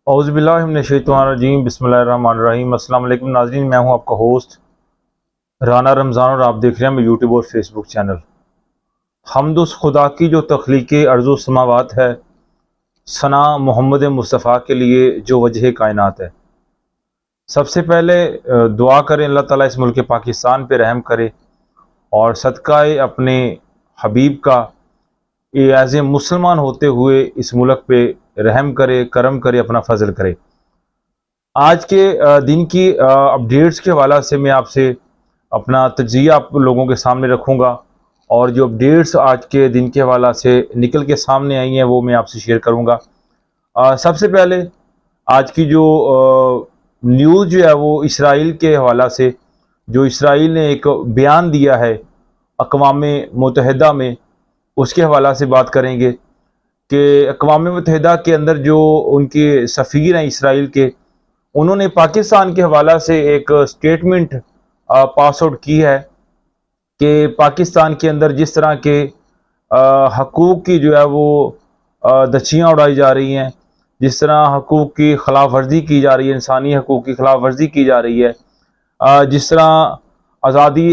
اعوذ باللہ من الشیطان الرجیم، بسم اللہ الرحمن الرحیم۔ السلام علیکم ناظرین، میں ہوں آپ کا ہوسٹ رانا رمضان اور آپ دیکھ رہے ہیں میرے یوٹیوب اور فیس بک چینل۔ حمد اس خدا کی جو تخلیق ارض و سماوات ہے، ثنا محمد مصطفیٰ کے لیے جو وجہ کائنات ہے۔ سب سے پہلے دعا کریں اللہ تعالیٰ اس ملک پاکستان پہ رحم کرے اور صدقہ اپنے حبیب کا ایز اے مسلمان ہوتے ہوئے اس ملک پہ رحم کرے، کرم کرے، اپنا فضل کرے۔ آج کے دن کی اپڈیٹس کے حوالے سے میں آپ سے اپنا تجزیہ آپ لوگوں کے سامنے رکھوں گا، اور جو اپڈیٹس آج کے دن کے حوالے سے نکل کے سامنے آئی ہیں وہ میں آپ سے شیئر کروں گا۔ سب سے پہلے آج کی جو نیوز جو ہے وہ اسرائیل کے حوالے سے، جو اسرائیل نے ایک بیان دیا ہے اقوام متحدہ میں، اس کے حوالے سے بات کریں گے کہ اقوام متحدہ کے اندر جو ان کے سفیر ہیں اسرائیل کے، انہوں نے پاکستان کے حوالے سے ایک سٹیٹمنٹ پاس آؤٹ کی ہے کہ پاکستان کے اندر جس طرح کے حقوق کی جو ہے وہ دھچیاں اڑائی جا رہی ہیں، جس طرح حقوق کی خلاف ورزی کی جا رہی ہے، انسانی حقوق کی خلاف ورزی کی جا رہی ہے، جس طرح آزادی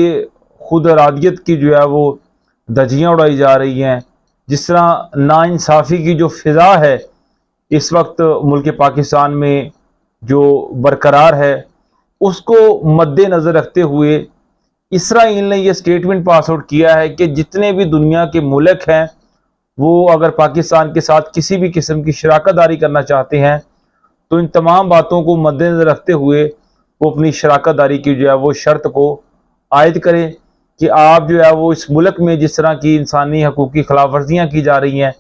خود ارادیت کی جو ہے وہ دھجیاں اڑائی جا رہی ہیں، جس طرح ناانصافی کی جو فضا ہے اس وقت ملک پاکستان میں جو برقرار ہے، اس کو مد نظر رکھتے ہوئے اسرائیل نے یہ سٹیٹمنٹ پاس آؤٹ کیا ہے کہ جتنے بھی دنیا کے ملک ہیں وہ اگر پاکستان کے ساتھ کسی بھی قسم کی شراکت داری کرنا چاہتے ہیں تو ان تمام باتوں کو مد نظر رکھتے ہوئے وہ اپنی شراکت داری کی جو ہے وہ شرط کو عائد کریں کہ آپ جو ہے وہ اس ملک میں جس طرح کی انسانی حقوق کی خلاف ورزیاں کی جا رہی ہیں،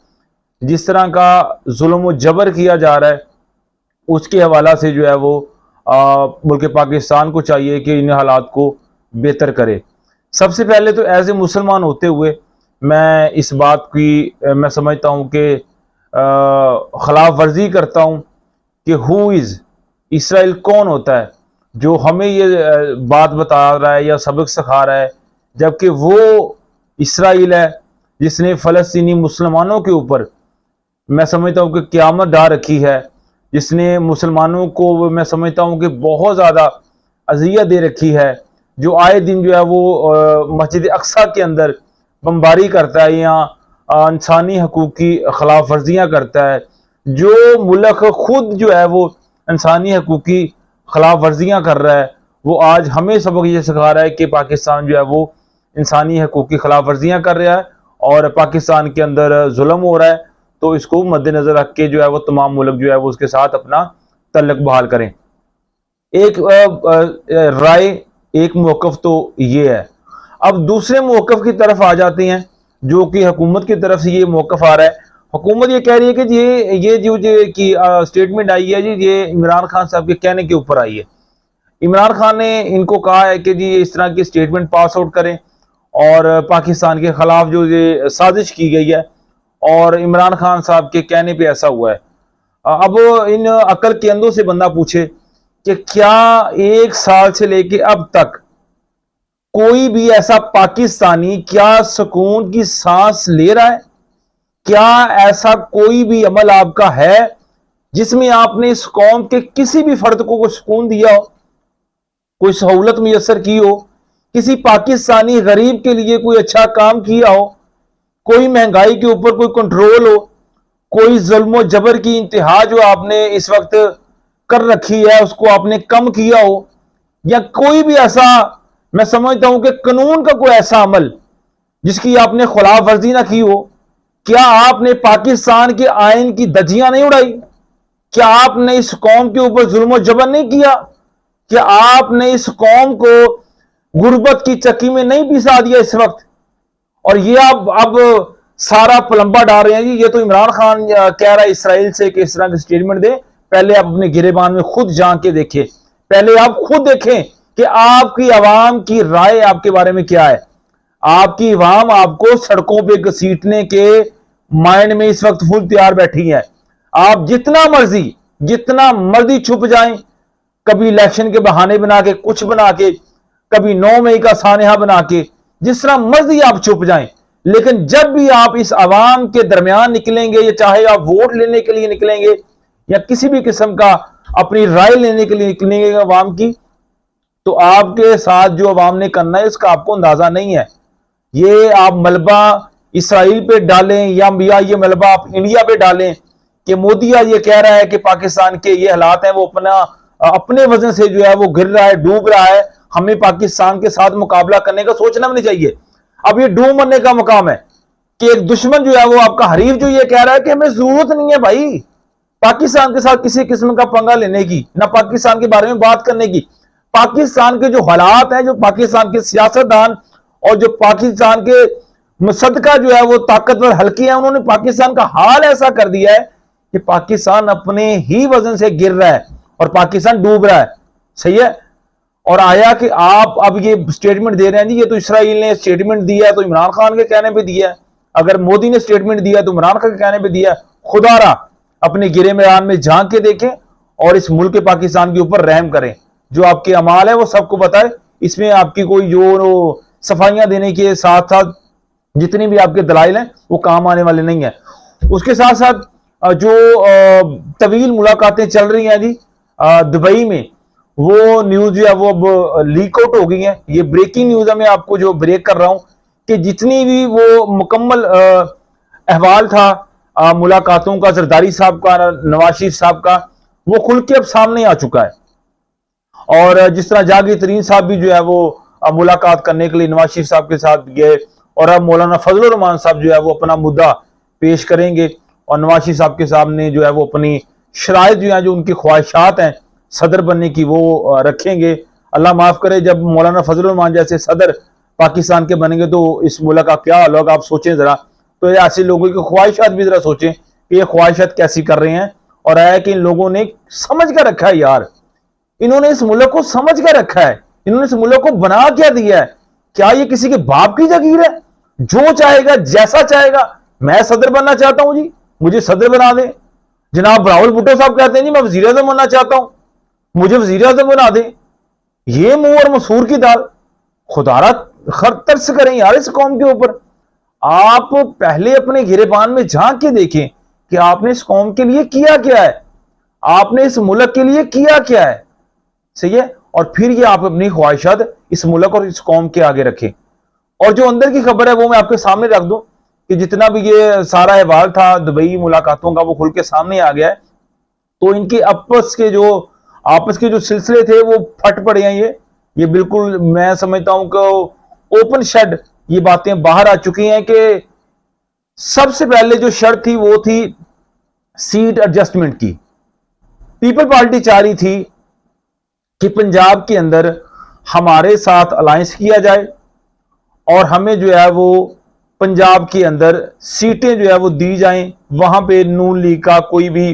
جس طرح کا ظلم و جبر کیا جا رہا ہے، اس کے حوالہ سے جو ہے وہ ملک پاکستان کو چاہیے کہ ان حالات کو بہتر کرے۔ سب سے پہلے تو ایز اے مسلمان ہوتے ہوئے میں اس بات کی میں سمجھتا ہوں کہ خلاف ورزی کرتا ہوں کہ ہو از اسرائیل، کون ہوتا ہے جو ہمیں یہ بات بتا رہا ہے یا سبق سکھا رہا ہے، جبکہ وہ اسرائیل ہے جس نے فلسطینی مسلمانوں کے اوپر میں سمجھتا ہوں کہ قیامت ڈال رکھی ہے، جس نے مسلمانوں کو میں سمجھتا ہوں کہ بہت زیادہ اذیت دے رکھی ہے، جو آئے دن جو ہے وہ مسجد اقصیٰ کے اندر بمباری کرتا ہے یا انسانی حقوق کی خلاف ورزیاں کرتا ہے، جو ملک خود جو ہے وہ انسانی حقوق کی خلاف ورزیاں کر رہا ہے، وہ آج ہمیں سبق یہ سکھا رہا ہے کہ پاکستان جو ہے وہ انسانی حقوق کی خلاف ورزیاں کر رہا ہے اور پاکستان کے اندر ظلم ہو رہا ہے، تو اس کو مد نظر رکھ کے جو ہے وہ تمام ملک جو ہے وہ اس کے ساتھ اپنا تعلق بحال کریں۔ ایک رائے، ایک موقف تو یہ ہے۔ اب دوسرے موقف کی طرف آ جاتے ہیں جو کہ حکومت کی طرف سے یہ موقف آ رہا ہے۔ حکومت یہ کہہ رہی ہے کہ یہ جو سٹیٹمنٹ آئی ہے جی، یہ عمران خان صاحب کے کہنے کے اوپر آئی ہے۔ عمران خان نے ان کو کہا ہے کہ جی اس طرح کی سٹیٹمنٹ پاس آؤٹ کریں، اور پاکستان کے خلاف جو یہ سازش کی گئی ہے، اور عمران خان صاحب کے کہنے پہ ایسا ہوا ہے۔ اب ان عقل کے اندھوں سے بندہ پوچھے کہ کیا 1 سال سے لے کے اب تک کوئی بھی ایسا پاکستانی کیا سکون کی سانس لے رہا ہے؟ کیا ایسا کوئی بھی عمل آپ کا ہے جس میں آپ نے اس قوم کے کسی بھی فرد کو کوئی سکون دیا ہو، کوئی سہولت میسر کی ہو، کسی پاکستانی غریب کے لیے کوئی اچھا کام کیا ہو، کوئی مہنگائی کے اوپر کوئی کنٹرول ہو، کوئی ظلم و جبر کی انتہا جو آپ نے اس وقت کر رکھی ہے اس کو آپ نے کم کیا ہو، یا کوئی بھی ایسا میں سمجھتا ہوں کہ قانون کا کوئی ایسا عمل جس کی آپ نے خلاف ورزی نہ کی ہو؟ کیا آپ نے پاکستان کے آئین کی دھجیاں نہیں اڑائی؟ کیا آپ نے اس قوم کے اوپر ظلم و جبر نہیں کیا؟ کیا آپ نے اس قوم کو غربت کی چکی میں نہیں پسا دیا اس وقت؟ اور یہ اب سارا پلمبا ڈال رہے ہیں جی، یہ تو عمران خان کہہ رہا ہے اسرائیل سے کہ اس طرح کی سٹیٹمنٹ دے۔ پہلے آپ اپنے گریبان میں خود جھانک کے دیکھیں، پہلے آپ خود دیکھیں کہ آپ کی عوام کی رائے آپ کے بارے میں کیا ہے۔ آپ کی عوام آپ کو سڑکوں پہ گھسیٹنے کے مائنڈ میں اس وقت فل تیار بیٹھی ہے۔ آپ جتنا مرضی چھپ جائیں، کبھی الیکشن کے بہانے بنا کے، کچھ بنا کے، کبھی 9 مئی کا سانحہ بنا کے، جس طرح مرضی آپ چھپ جائیں، لیکن جب بھی آپ اس عوام کے درمیان نکلیں گے، یا چاہے آپ ووٹ لینے کے لیے نکلیں گے یا کسی بھی قسم کا اپنی رائے لینے کے لیے نکلیں گے عوام کی، تو آپ کے ساتھ جو عوام نے کرنا ہے اس کا آپ کو اندازہ نہیں ہے۔ یہ آپ ملبہ اسرائیل پہ ڈالیں یا یہ ملبہ آپ انڈیا پہ ڈالیں کہ مودی آج یہ کہہ رہا ہے کہ پاکستان کے یہ حالات ہیں، وہ اپنے وزن سے جو ہے وہ گر رہا ہے، ڈوب رہا ہے، ہمیں پاکستان کے ساتھ مقابلہ کرنے کا سوچنا بھی نہیں چاہیے۔ اب یہ ڈوب مرنے کا مقام ہے کہ ایک دشمن جو ہے وہ آپ کا حریف جو یہ کہہ رہا ہے کہ ہمیں ضرورت نہیں ہے بھائی پاکستان کے ساتھ کسی قسم کا پنگا لینے کی، نہ پاکستان کے بارے میں بات کرنے کی۔ پاکستان کے جو حالات ہیں، جو پاکستان کے سیاستدان اور جو پاکستان کے مصدقہ جو ہے وہ طاقتور حلقے ہیں، انہوں نے پاکستان کا حال ایسا کر دیا ہے کہ پاکستان اپنے ہی وزن سے گر رہا ہے اور پاکستان ڈوب رہا ہے۔ صحیح ہے؟ اور آیا کہ آپ اب یہ سٹیٹمنٹ دے رہے ہیں جی یہ تو اسرائیل نے سٹیٹمنٹ دیا ہے تو عمران خان کے کہنے پہ دیا ہے، اگر مودی نے سٹیٹمنٹ دیا ہے تو عمران خان کے کہنے پہ دیا ہے۔ خدا را اپنے گرے میدان میں جھانک کے دیکھیں اور اس ملک پاکستان کے اوپر رحم کریں۔ جو آپ کے اعمال ہے وہ سب کو بتائے، اس میں آپ کی کوئی جو صفائیاں دینے کے ساتھ ساتھ جتنی بھی آپ کے دلائل ہیں وہ کام آنے والے نہیں ہیں۔ اس کے ساتھ ساتھ جو طویل ملاقاتیں چل رہی ہیں جی دبئی میں، وہ نیوز جو ہے وہ اب لیک آؤٹ ہو گئی ہیں۔ یہ بریکنگ نیوز ہے، میں آپ کو جو بریک کر رہا ہوں کہ جتنی بھی وہ مکمل احوال تھا ملاقاتوں کا، زرداری صاحب کا، نواز شریف صاحب کا، وہ کھل کے اب سامنے آ چکا ہے۔ اور جس طرح جاگیر ترین صاحب بھی جو ہے وہ ملاقات کرنے کے لیے نواز شریف صاحب کے ساتھ گئے، اور اب مولانا فضل الرحمان صاحب جو ہے وہ اپنا مدعا پیش کریں گے اور نواز شریف صاحب کے سامنے جو ہے وہ اپنی شرائط جو ہیں، جو ان کی خواہشات ہیں صدر بننے کی، وہ رکھیں گے۔ اللہ معاف کرے جب مولانا فضل الرحمان جیسے صدر پاکستان کے بنیں گے تو اس ملک کا کیا حال ہوگا، آپ سوچیں ذرا۔ تو ایسے لوگوں کی خواہشات بھی ذرا سوچیں کہ یہ خواہشات کیسی کر رہے ہیں، اور آیا کہ ان لوگوں نے سمجھ کر رکھا ہے یار، انہوں نے اس ملک کو سمجھ کر رکھا ہے، انہوں نے اس ملک کو بنا کیا دیا ہے؟ کیا یہ کسی کے باپ کی جاگیر ہے؟ جو چاہے گا جیسا چاہے گا میں صدر بننا چاہتا ہوں جی مجھے صدر بنا دیں۔ جناب راول بھٹو صاحب کہتے ہیں جی میں وزیر اعظم بننا چاہتا ہوں مجھے وزیر اعظم بنا دیں۔ یہ منہ اور مسور کی دال، خدا را ترس کریں یار اس قوم کے اوپر۔ آپ پہلے اپنے گریبان میں جھانک کے دیکھیں کہ آپ نے اس قوم کے لیے کیا کیا ہے، آپ نے اس ملک کے لیے کیا کیا ہے۔ صحیح ہے؟ اور پھر یہ آپ اپنی خواہشات اس ملک اور اس قوم کے آگے رکھیں۔ اور جو اندر کی خبر ہے وہ میں آپ کے سامنے رکھ دوں کہ جتنا بھی یہ سارا احوال تھا دبئی ملاقاتوں کا وہ کھل کے سامنے آ گیا ہے۔ تو ان کے آپس کے جو سلسلے تھے وہ پھٹ پڑے ہیں۔ یہ بالکل میں سمجھتا ہوں کہ اوپن شیڈ یہ باتیں باہر آ چکی ہیں کہ سب سے پہلے جو شرط تھی وہ تھی سیٹ ایڈجسٹمنٹ کی۔ پیپل پارٹی چاہ رہی تھی کہ پنجاب کے اندر ہمارے ساتھ الائنس کیا جائے اور ہمیں جو ہے وہ پنجاب کے اندر سیٹیں جو ہے وہ دی جائیں، وہاں پہ نون لیگ کا کوئی بھی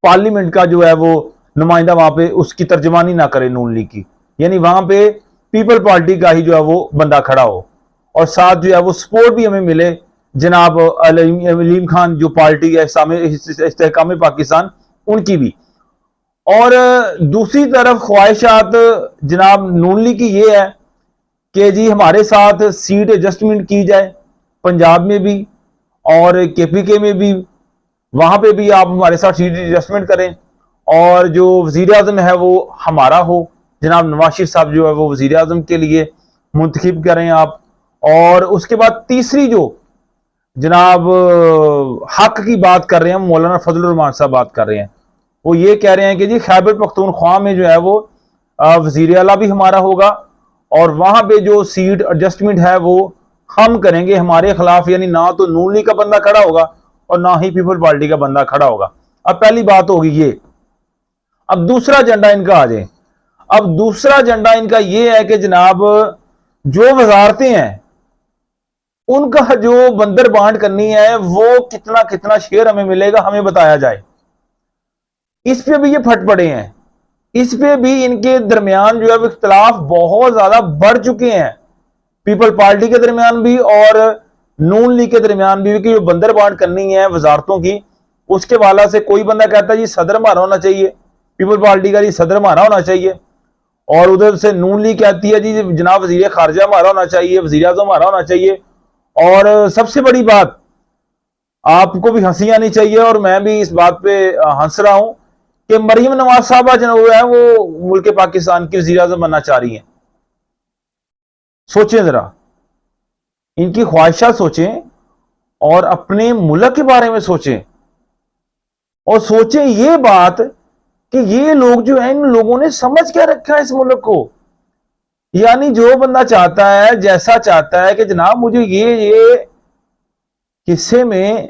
پارلیمنٹ کا جو ہے وہ نمائندہ وہاں پہ اس کی ترجمانی نہ کرے نون لیگ کی، یعنی وہاں پہ پیپل پارٹی کا ہی جو ہے وہ بندہ کھڑا ہو، اور ساتھ جو ہے وہ سپورٹ بھی ہمیں ملے جناب علیم خان جو پارٹی ہے استحکام پاکستان ان کی بھی۔ اور دوسری طرف خواہشات جناب نون لیگ کی یہ ہے کہ جی ہمارے ساتھ سیٹ ایڈجسٹمنٹ کی جائے پنجاب میں بھی اور کے پی کے میں بھی، وہاں پہ بھی آپ ہمارے ساتھ سیٹ ایڈجسٹمنٹ کریں، اور جو وزیر اعظم ہے وہ ہمارا ہو، جناب نواز شریف صاحب جو ہے وہ وزیر اعظم کے لیے منتخب کریں آپ۔ اور اس کے بعد تیسری جو جناب حق کی بات کر رہے ہیں مولانا فضل الرحمان صاحب بات کر رہے ہیں، وہ یہ کہہ رہے ہیں کہ جی خیبر پختونخوا میں جو ہے وہ وزیر اعلیٰ بھی ہمارا ہوگا، اور وہاں پہ جو سیٹ ایڈجسٹمنٹ ہے وہ ہم کریں گے ہمارے خلاف، یعنی نہ تو نون لیگ کا بندہ کھڑا ہوگا اور نہ ہی پیپل پارٹی کا بندہ کھڑا ہوگا۔ اب پہلی بات ہوگی یہ۔ اب دوسرا ایجنڈا ان کا آ جائیں۔ اب دوسرا ایجنڈا ان کا یہ ہے کہ جناب جو وزارتیں ہیں ان کا جو بندر بانٹ کرنی ہے وہ کتنا شیئر ہمیں ملے گا ہمیں بتایا جائے۔ اس پہ بھی یہ پھٹ پڑے ہیں، اس پہ بھی ان کے درمیان جو ہے اختلاف بہت زیادہ بڑھ چکے ہیں، پیپل پارٹی کے درمیان بھی اور نون لیگ کے درمیان بھی، کہ جو بندر بانٹ کرنی ہے وزارتوں کی، اس کے والا سے کوئی بندہ کہتا ہے جی صدر ہمارا ہونا چاہیے، پیپل پارٹی کا جی صدر ہمارا ہونا چاہیے، اور ادھر سے نون لیگ کہتی ہے جی جناب وزیر خارجہ ہمارا ہونا چاہیے، وزیر اعظم ہمارا ہونا چاہیے۔ اور سب سے بڑی بات آپ کو بھی ہنسی آنی چاہیے اور میں بھی اس بات پہ ہنس رہا ہوں کہ مریم نواز صاحبہ جو ہے وہ ملک پاکستان کی وزیر اعظم بننا چاہ رہی ہیں. سوچیں ذرا، ان کی خواہشات سوچیں اور اپنے ملک کے بارے میں سوچیں، اور سوچیں یہ بات کہ یہ لوگ جو ہیں، ان لوگوں نے سمجھ کیا رکھا ہے اس ملک کو. یعنی جو بندہ چاہتا ہے، جیسا چاہتا ہے کہ جناب مجھے یہ حصے میں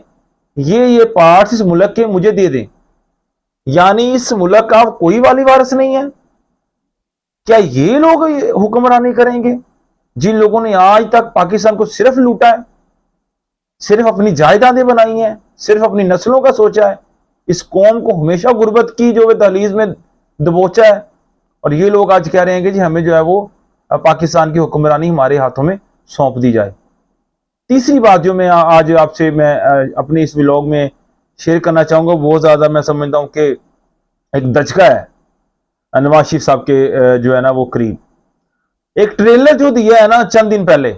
یہ پارٹس اس ملک کے مجھے دے دیں، یعنی اس ملک کا کوئی والی وارث نہیں ہے. کیا یہ لوگ حکمرانی کریں گے جن لوگوں نے آج تک پاکستان کو صرف لوٹا ہے، صرف اپنی جائیدادیں بنائی ہیں، صرف اپنی نسلوں کا سوچا ہے، اس قوم کو ہمیشہ غربت کی جو دہلیز میں دبوچا ہے، اور یہ لوگ آج کہہ رہے ہیں کہ جی ہمیں جو ہے وہ پاکستان کی حکمرانی ہمارے ہاتھوں میں سونپ دی جائے. تیسری بات جو میں آج آپ سے میں اپنے اس ولاگ میں شیئر کرنا چاہوں گا، بہت زیادہ میں سمجھتا ہوں کہ ایک دھچکا ہے نواز شریف صاحب کے جو ہے نا وہ قریب. ایک ٹریلر جو دیا ہے نا چند دن پہلے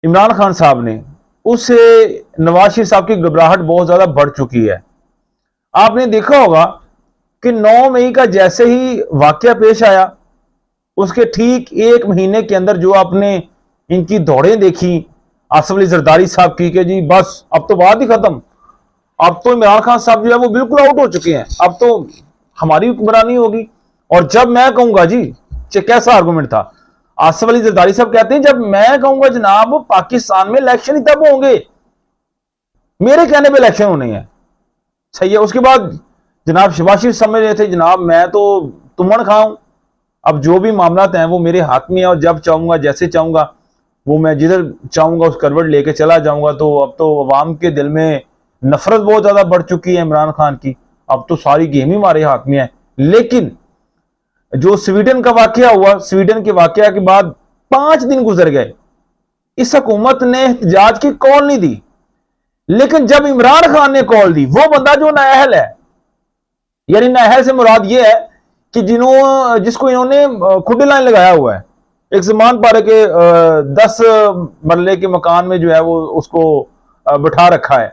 عمران خان صاحب نے، اس سے نواز شریف صاحب کی گھبراہٹ بہت زیادہ بڑھ چکی ہے. آپ نے دیکھا ہوگا کہ 9 مئی کا جیسے ہی واقعہ پیش آیا، اس کے ٹھیک 1 مہینے کے اندر جو آپ نے ان کی دوڑیں دیکھی آصف علی زرداری صاحب کی کہ جی بس اب تو بات ہی ختم، اب تو عمران خان صاحب جو ہے وہ بالکل آؤٹ ہو چکے ہیں، اب تو ہماری حکمرانی ہوگی. اور جب میں کہوں گا جی کیسا آرگومنٹ تھا، آصف علی زرداری صاحب کہتے ہیں جب میں کہوں گا جناب پاکستان میں الیکشن ہی تب ہوں گے، میرے کہنے پہ الیکشن ہونے ہیں. صحیح ہے. اس کے بعد جناب شہباز شریف سمجھ رہے تھے جناب میں تو تمن کھاؤں، اب جو بھی معاملات ہیں وہ میرے ہاتھ میں ہیں، اور جب چاہوں گا جیسے چاہوں گا وہ میں جدھر چاہوں گا اس کروٹ لے کے چلا جاؤں گا. تو اب تو عوام کے دل میں نفرت بہت زیادہ بڑھ چکی ہے عمران خان کی، اب تو ساری گیم ہی ہمارے ہاتھ میں ہے. لیکن جو سویڈن کا واقعہ ہوا، سویڈن کے واقعہ کے بعد 5 دن گزر گئے، اس حکومت نے احتجاج کی کال نہیں دی. لیکن جب عمران خان نے کال دی، وہ بندہ جو نااہل ہے، یعنی نااہل سے مراد یہ ہے کہ جس کو انہوں نے کھڈے لائن لگایا ہوا ہے، ایک زمان پارے کے 10 مرلے کے مکان میں جو ہے وہ اس کو بٹھا رکھا ہے،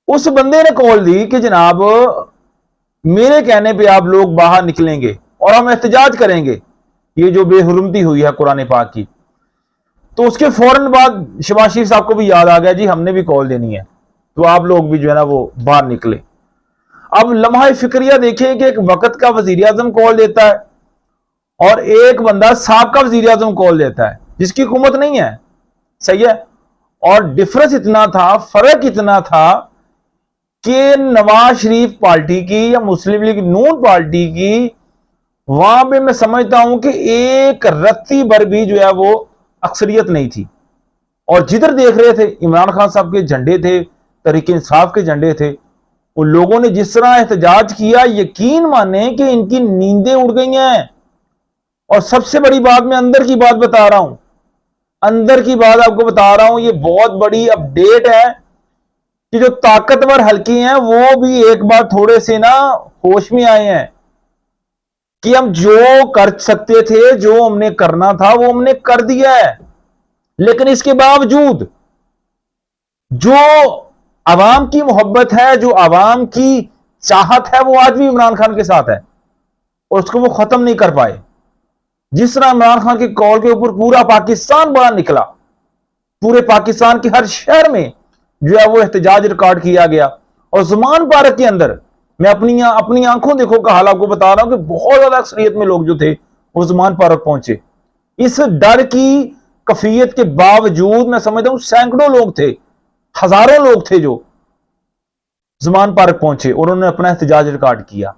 اس بندے نے کال دی کہ جناب میرے کہنے پہ آپ لوگ باہر نکلیں گے اور ہم احتجاج کریں گے یہ جو بے حرمتی ہوئی ہے قرآن پاک کی. تو اس کے فوراً بعد شہباز شریف صاحب کو بھی یاد آ گیا جی ہم نے بھی کال دینی ہے، تو آپ لوگ بھی جو ہے نا وہ باہر نکلے. اب لمحہ فکریہ دیکھیں کہ ایک وقت کا وزیر اعظم کال دیتا ہے اور ایک بندہ سابقہ وزیر اعظم کال دیتا ہے جس کی حکومت نہیں ہے. صحیح ہے. اور ڈفرنس اتنا تھا، فرق اتنا تھا کہ نواز شریف پارٹی کی یا مسلم لیگ نون پارٹی کی وہاں پہ میں سمجھتا ہوں کہ ایک رتی بھر بھی جو ہے وہ اکثریت نہیں تھی، اور جدھر دیکھ رہے تھے عمران خان صاحب کے جھنڈے تھے، تحریک انصاف کے جھنڈے تھے. ان لوگوں نے جس طرح احتجاج کیا یقین مانیں کہ ان کی نیندیں اڑ گئی ہیں. اور سب سے بڑی بات میں اندر کی بات بتا رہا ہوں، اندر کی بات آپ کو بتا رہا ہوں، یہ بہت بڑی اپڈیٹ ہے کہ جو طاقتور حلقے ہیں وہ بھی ایک بار تھوڑے سے نا ہوش میں آئے ہیں کہ ہم جو کر سکتے تھے، جو ہم نے کرنا تھا وہ ہم نے کر دیا ہے. لیکن اس کے باوجود جو عوام کی محبت ہے، جو عوام کی چاہت ہے، وہ آج بھی عمران خان کے ساتھ ہے اور اس کو وہ ختم نہیں کر پائے. جس طرح عمران خان کی کال کے اوپر پورا پاکستان باہر نکلا، پورے پاکستان کے ہر شہر میں جو ہے وہ احتجاج ریکارڈ کیا گیا. اور زمان پارک کے اندر میں اپنی آنکھوں دیکھو کا حال آپ کو بتا رہا ہوں کہ بہت زیادہ اکثریت میں لوگ جو تھے وہ زمان پارک پہنچے. اس ڈر کی کفیت کے باوجود میں سمجھتا ہوں سینکڑوں لوگ تھے، ہزاروں لوگ تھے جو زمان پارک پہنچے اور انہوں نے اپنا احتجاج ریکارڈ کیا.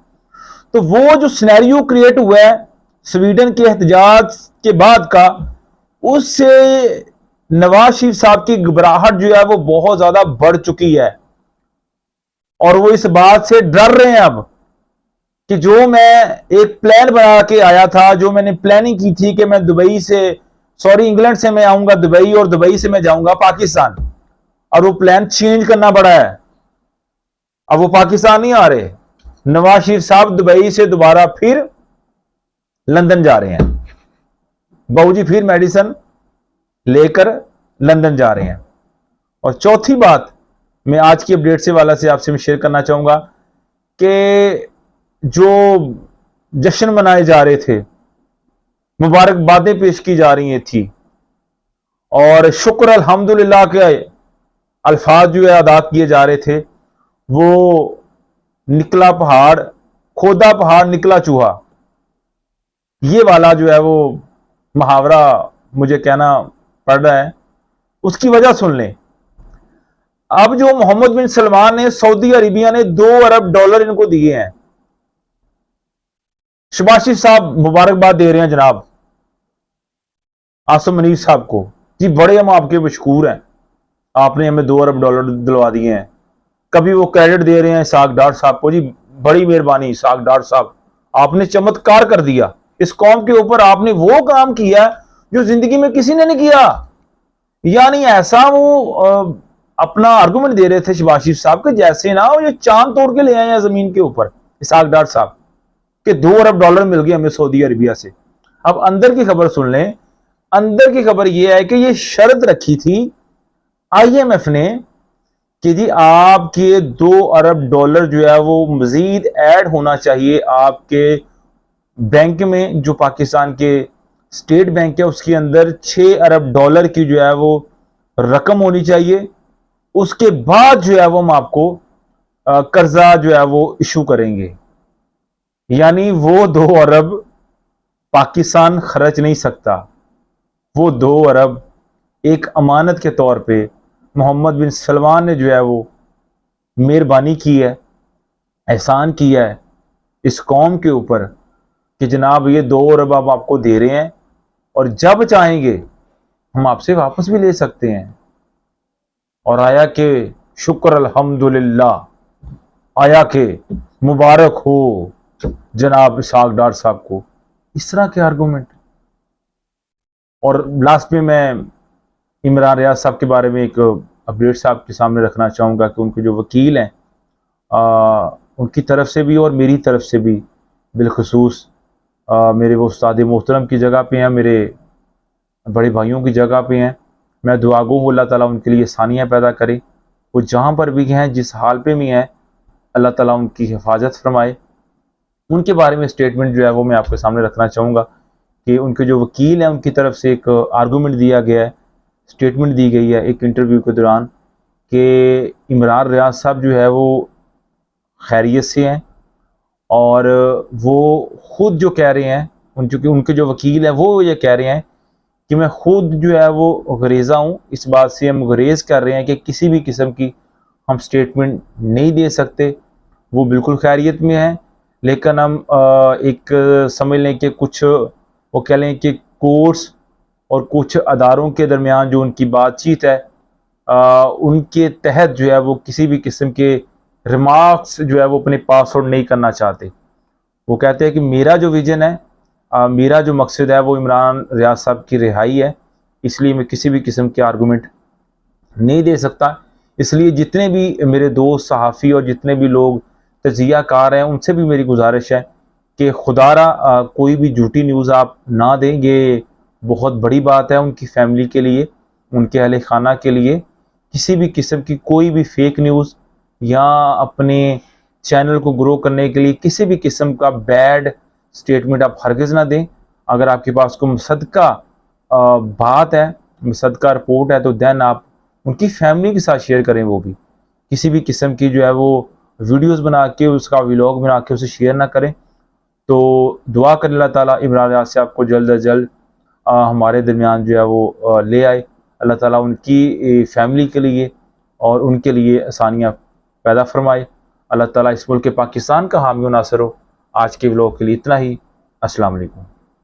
تو وہ جو سینیریو کریٹ ہوا ہے سویڈن کے احتجاج کے بعد کا، اس سے نواز شریف صاحب کی گھبراہٹ جو ہے وہ بہت زیادہ بڑھ چکی ہے، اور وہ اس بات سے ڈر رہے ہیں اب کہ جو میں ایک پلان بنا کے آیا تھا، جو میں نے پلاننگ کی تھی کہ میں انگلینڈ سے میں آؤں گا دبئی اور دبئی سے میں جاؤں گا پاکستان، اور وہ پلان چینج کرنا پڑا ہے. اب وہ پاکستان نہیں آ رہے، نواز شریف صاحب دبئی سے دوبارہ پھر لندن جا رہے ہیں، بہو جی پھر میڈیسن لے کر لندن جا رہے ہیں. اور چوتھی بات میں آج کی اپڈیٹ سے والا سے آپ سے میں شیئر کرنا چاہوں گا کہ جو جشن منائے جا رہے تھے، مبارکبادیں پیش کی جا رہی تھی اور شکر الحمدللہ کے الفاظ جو ہے ادا کیے جا رہے تھے، وہ نکلا پہاڑ، کھودا پہاڑ نکلا چوہا، یہ والا جو ہے وہ محاورہ مجھے کہنا پڑ رہا ہے۔ اس کی وجہ سن لیں۔ اب جو محمد بن سلمان نے، سعودی عربیہ نے 2 ارب ڈالر ان کو دیے ہیں۔ شہباز شریف صاحب مبارکباد دے رہے ہیں جناب عاصم منیر صاحب کو، جی بڑے ہم آپ کے مشکور ہیں، آپ نے ہمیں 2 ارب ڈالر دلوا دیے ہیں۔ کبھی وہ کریڈٹ دے رہے ہیں اسحاق ڈار صاحب کو، جی بڑی مہربانی اسحاق ڈار صاحب، آپ نے چمتکار کر دیا اس قوم کے اوپر، آپ نے وہ کام کیا جو زندگی میں کسی نے نہیں کیا۔ یعنی ایسا وہ اپنا آرگومنٹ دے رہے تھے شہباز شریف صاحب کے جیسے نا وہ یہ چاند توڑ کے لے آئے ہیں زمین کے اوپر اسحاق ڈار صاحب، کہ 2 ارب ڈالر مل گئے ہمیں سعودی عربیہ سے۔ اب اندر کی خبر سن لیں۔ اندر کی خبر یہ ہے کہ یہ شرط رکھی تھی آئی ایم ایف نے کہ جی آپ کے 2 ارب ڈالر جو ہے وہ مزید ایڈ ہونا چاہیے آپ کے بینک میں، جو پاکستان کے اسٹیٹ بینک ہے اس کے اندر 6 ارب ڈالر کی جو ہے وہ رقم ہونی چاہیے۔ اس کے بعد جو ہے وہ ہم آپ کو قرضہ جو ہے وہ ایشو کریں گے۔ یعنی وہ 2 ارب پاکستان خرچ نہیں سکتا، وہ 2 ارب ایک امانت کے طور پہ محمد بن سلمان نے جو ہے وہ مہربانی کی ہے، احسان کیا ہے اس قوم کے اوپر کہ جناب یہ 2 ارب آپ کو دے رہے ہیں اور جب چاہیں گے ہم آپ سے واپس بھی لے سکتے ہیں۔ اور آیا کہ شکر الحمدللہ، آیا کہ مبارک ہو جناب اسحاق ڈار صاحب کو، اس طرح کے آرگومنٹ۔ اور لاسٹ میں عمران ریاض صاحب کے بارے میں ایک اپڈیٹ صاحب کے سامنے رکھنا چاہوں گا کہ ان کے جو وکیل ہیں ان کی طرف سے بھی اور میری طرف سے بھی، بالخصوص میرے وہ استاد محترم کی جگہ پہ ہیں، میرے بڑے بھائیوں کی جگہ پہ ہیں، میں دعا گو ہوں اللہ تعالیٰ ان کے لیے آسانیاں پیدا کرے، وہ جہاں پر بھی ہیں جس حال پہ بھی ہیں اللہ تعالیٰ ان کی حفاظت فرمائے۔ ان کے بارے میں اسٹیٹمنٹ جو ہے وہ میں آپ کے سامنے رکھنا چاہوں گا کہ ان کے جو وکیل ہیں ان کی طرف سے ایک آرگومنٹ دیا گیا ہے، اسٹیٹمنٹ دی گئی ہے ایک انٹرویو کے دوران کہ عمران ریاض صاحب جو ہے وہ خیریت سے ہیں، اور وہ خود جو کہہ رہے ہیں، ان کے جو وکیل ہیں وہ یہ کہہ رہے ہیں کہ میں خود جو ہے وہ غریزہ ہوں، اس بات سے ہم گریز کر رہے ہیں کہ کسی بھی قسم کی ہم سٹیٹمنٹ نہیں دے سکتے، وہ بالکل خیریت میں ہیں، لیکن ہم ایک سمجھ لیں کہ کچھ وہ کہہ لیں کہ کورٹس اور کچھ اداروں کے درمیان جو ان کی بات چیت ہے ان کے تحت جو ہے وہ کسی بھی قسم کے ریمارکس جو ہے وہ اپنے پاس آؤٹ نہیں کرنا چاہتے۔ وہ کہتے ہیں کہ میرا جو ویژن ہے، میرا جو مقصد ہے وہ عمران ریاض صاحب کی رہائی ہے، اس لیے میں کسی بھی قسم کے آرگومنٹ نہیں دے سکتا۔ اس لیے جتنے بھی میرے دوست صحافی اور جتنے بھی لوگ تجزیہ کار ہیں ان سے بھی میری گزارش ہے کہ خدا را کوئی بھی جھوٹی نیوز آپ نہ دیں، یہ بہت بڑی بات ہے ان کی فیملی کے لیے، ان کے اہل خانہ کے لیے۔ کسی بھی قسم کی کوئی بھی فیک نیوز یا اپنے چینل کو گرو کرنے کے لیے کسی بھی قسم کا بیڈ سٹیٹمنٹ آپ ہرگز نہ دیں۔ اگر آپ کے پاس کوئی مصدقہ بات ہے، مصدقہ رپورٹ ہے، تو دین آپ ان کی فیملی کے ساتھ شیئر کریں، وہ بھی کسی بھی قسم کی جو ہے وہ ویڈیوز بنا کے اس کا ولاگ بنا کے اسے شیئر نہ کریں۔ تو دعا کر اللہ تعالیٰ عمران ریاض صاحب کو جلد از جلد ہمارے درمیان جو ہے وہ لے آئے، اللہ تعالیٰ ان کی فیملی کے لیے اور ان کے لیے آسانیاں پیدا فرمائے، اللہ تعالیٰ اس ملک پاکستان کا حامی و ناصر ہو۔ آج کے ولاگ کے لیے اتنا ہی، السلام علیکم۔